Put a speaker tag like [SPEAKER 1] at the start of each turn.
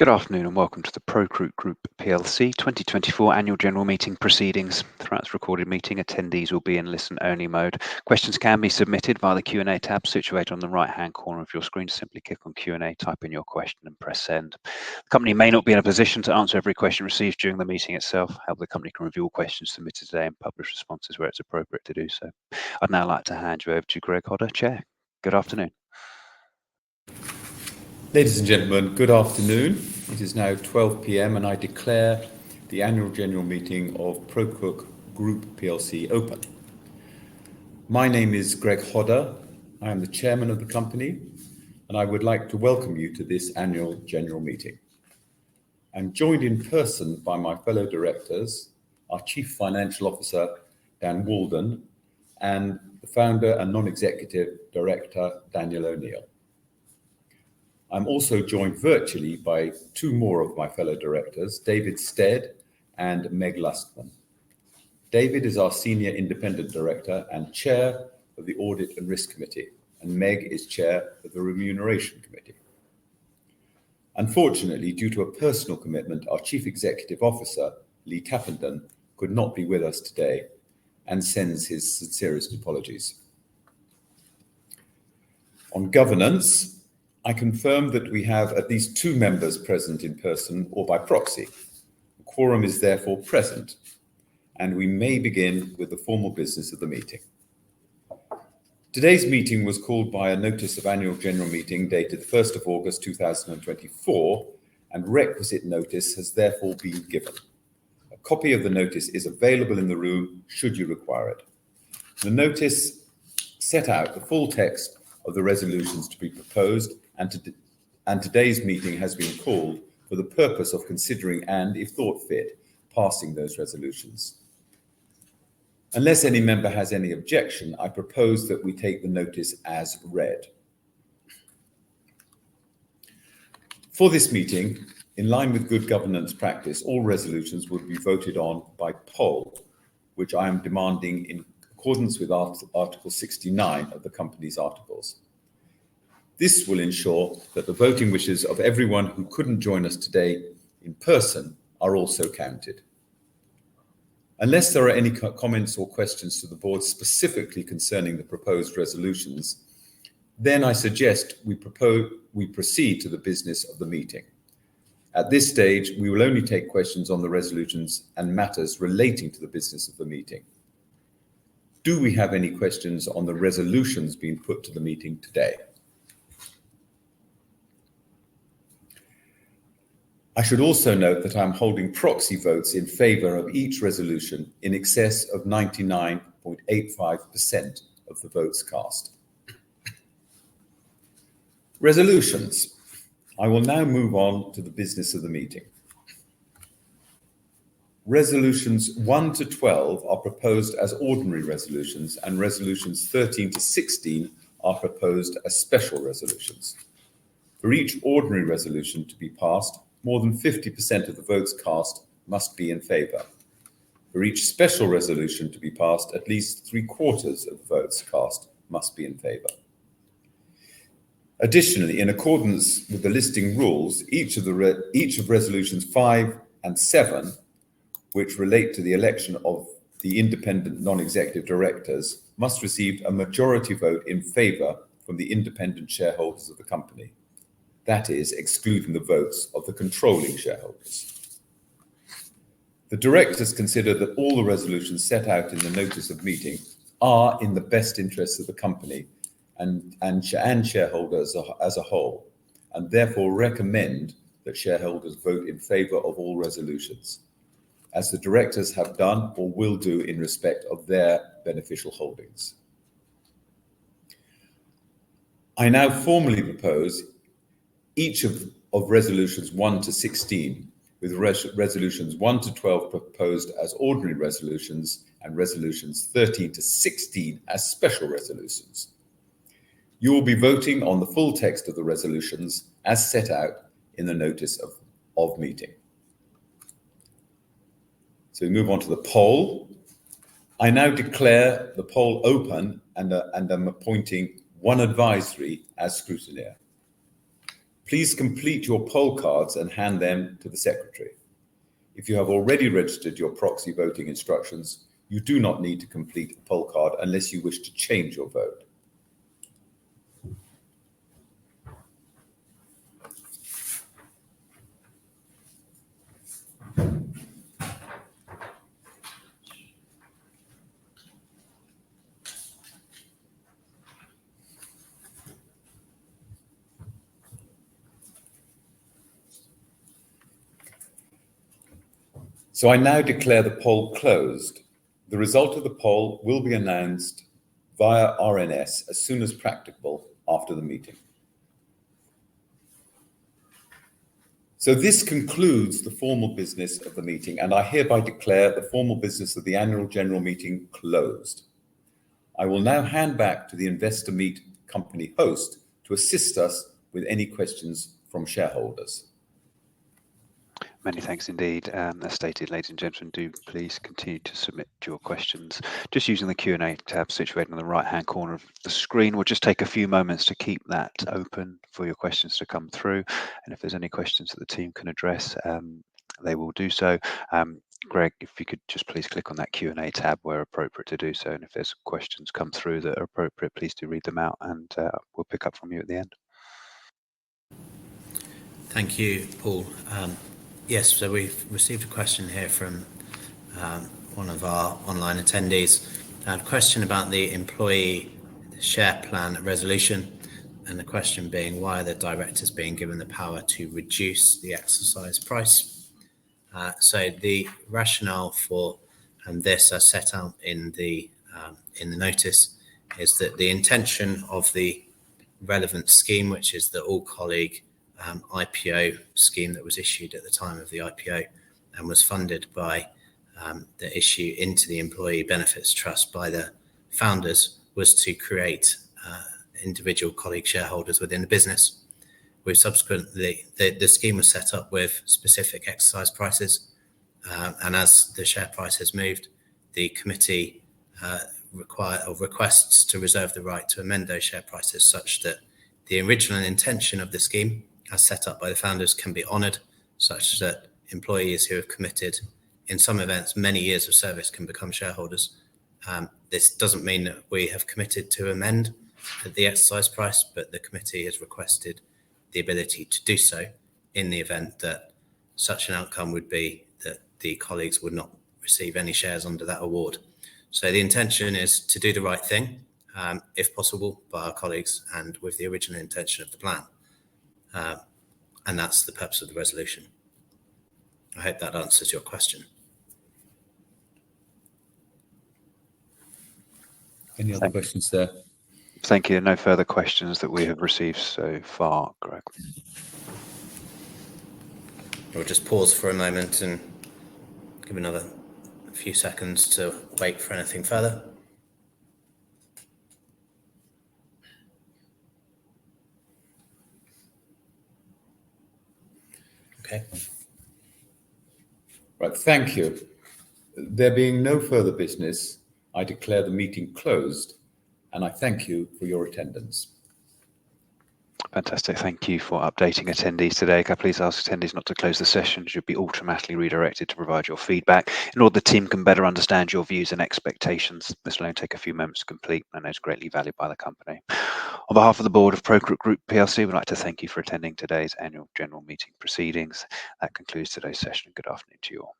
[SPEAKER 1] Good afternoon and welcome to the PROCOOK Group PLC 2024 Annual General Meeting proceedings. Throughout this recorded meeting, attendees will be in listen-only mode. Questions can be submitted via the Q&A tab situated on the right-hand corner of your screen. Simply click on Q&A, type in your question and press send. The company may not be in a position to answer every question received during the meeting itself. However, the company can review all questions submitted today and publish responses where it's appropriate to do so. I'd now like to hand you over to Greg Hodder, Chair. Good afternoon.
[SPEAKER 2] Ladies and gentlemen, good afternoon. It is now 12 p.m. and I declare the annual general meeting of PROCOOK Group PLC open. My name is Greg Hodder. I am the chairman of the company and I would like to welcome you to this annual general meeting. I'm joined in person by my fellow directors, our Chief Financial Officer, Dan Walden, and the founder and non-executive director, Daniel O'Neill. I'm also joined virtually by two more of my fellow directors, David Stead and Meg Lustman. David is our Senior Independent Director and Chair of the Audit and Risk Committee, and Meg is Chair of the Remuneration Committee. Unfortunately, due to a personal commitment, our Chief Executive Officer, Lee Tappenden, could not be with us today and sends his sincerest apologies. On governance, I confirm that we have at least two members present in person or by proxy. The quorum is therefore present, and we may begin with the formal business of the meeting. Today's meeting was called by a notice of annual general meeting dated 1st of August 2024, and requisite notice has therefore been given. A copy of the notice is available in the room should you require it. The notice set out the full text of the resolutions to be proposed, and today's meeting has been called for the purpose of considering and, if thought fit, passing those resolutions. Unless any member has any objection, I propose that we take the notice as read. For this meeting, in line with good governance practice, all resolutions will be voted on by poll, which I am demanding in accordance with Article 69 of the company's articles. This will ensure that the voting wishes of everyone who couldn't join us today in person are also counted. Unless there are any comments or questions to the board specifically concerning the proposed resolutions, then I suggest we proceed to the business of the meeting. At this stage, we will only take questions on the resolutions and matters relating to the business of the meeting. Do we have any questions on the resolutions being put to the meeting today? I should also note that I'm holding proxy votes in favour of each resolution in excess of 99.85% of the votes cast. Resolutions. I will now move on to the business of the meeting. Resolutions 1 to 12 are proposed as ordinary resolutions, and resolutions 13 to 16 are proposed as special resolutions. For each ordinary resolution to be passed, more than 50% of the votes cast must be in favour. For each special resolution to be passed, at least 3/4 of the votes cast must be in favour. Additionally, in accordance with the listing rules, each of resolutions 5 and 7, which relate to the election of the independent non-executive directors, must receive a majority vote in favour from the independent shareholders of the company. That is, excluding the votes of the controlling shareholders. The directors consider that all the resolutions set out in the notice of meeting are in the best interests of the company and shareholders as a whole, and therefore recommend that shareholders vote in favour of all resolutions, as the directors have done or will do in respect of their beneficial holdings. I now formally propose each of resolutions 1 to 16, with resolutions 1 to 12 proposed as ordinary resolutions and resolutions 13 to 16 as special resolutions. You will be voting on the full text of the resolutions as set out in the notice of meeting. So we move on to the poll. I now declare the poll open and am appointing one advisory as scrutineer. Please complete your poll cards and hand them to the Secretary. If you have already registered your proxy voting instructions, you do not need to complete a poll card unless you wish to change your vote. So I now declare the poll closed. The result of the poll will be announced via RNS as soon as practicable after the meeting. So this concludes the formal business of the meeting, and I hereby declare the formal business of the annual general meeting closed. I will now hand back to the Investor Meet company host to assist us with any questions from shareholders.
[SPEAKER 1] Many thanks indeed. As stated, ladies and gentlemen, do please continue to submit your questions just using the Q&A tab situated in the right-hand corner of the screen. We'll just take a few moments to keep that open for your questions to come through. And if there's any questions that the team can address, they will do so. Greg, if you could just please click on that Q&A tab where appropriate to do so. And if there's questions come through that are appropriate, please do read them out and we'll pick up from you at the end.
[SPEAKER 3] Thank you, Paul. Yes, so we've received a question here from one of our online attendees. A question about the employee share plan resolution, and the question being why are the directors being given the power to reduce the exercise price? So the rationale for this, as set out in the notice, is that the intention of the relevant scheme, which is the all-colleague IPO scheme that was issued at the time of the IPO and was funded by the issue into the Employee Benefits Trust by the founders, was to create individual colleague shareholders within the business. We've subsequently, the scheme was set up with specific exercise prices, and as the share price has moved, the committee requests to reserve the right to amend those share prices such that the original intention of the scheme, as set up by the founders, can be honoured, such that employees who have committed, in some events, many years of service can become shareholders. This doesn't mean that we have committed to amend the exercise price, but the committee has requested the ability to do so in the event that such an outcome would be that the colleagues would not receive any shares under that award. So the intention is to do the right thing, if possible, by our colleagues and with the original intention of the plan. And that's the purpose of the resolution. I hope that answers your question.
[SPEAKER 2] Any other questions there?
[SPEAKER 1] Thank you. No further questions that we have received so far, Greg.
[SPEAKER 3] We'll just pause for a moment and give another few seconds to wait for anything further. Okay.
[SPEAKER 2] Right, thank you. There being no further business, I declare the meeting closed, and I thank you for your attendance.
[SPEAKER 1] Fantastic. Thank you for updating attendees today. Can I please ask attendees not to close the session? You'll be automatically redirected to provide your feedback in order the team can better understand your views and expectations. This will only take a few moments to complete and is greatly valued by the company. On behalf of the board of PROCOOK Group PLC, we'd like to thank you for attending today's annual general meeting proceedings. That concludes today's session. Good afternoon to you all.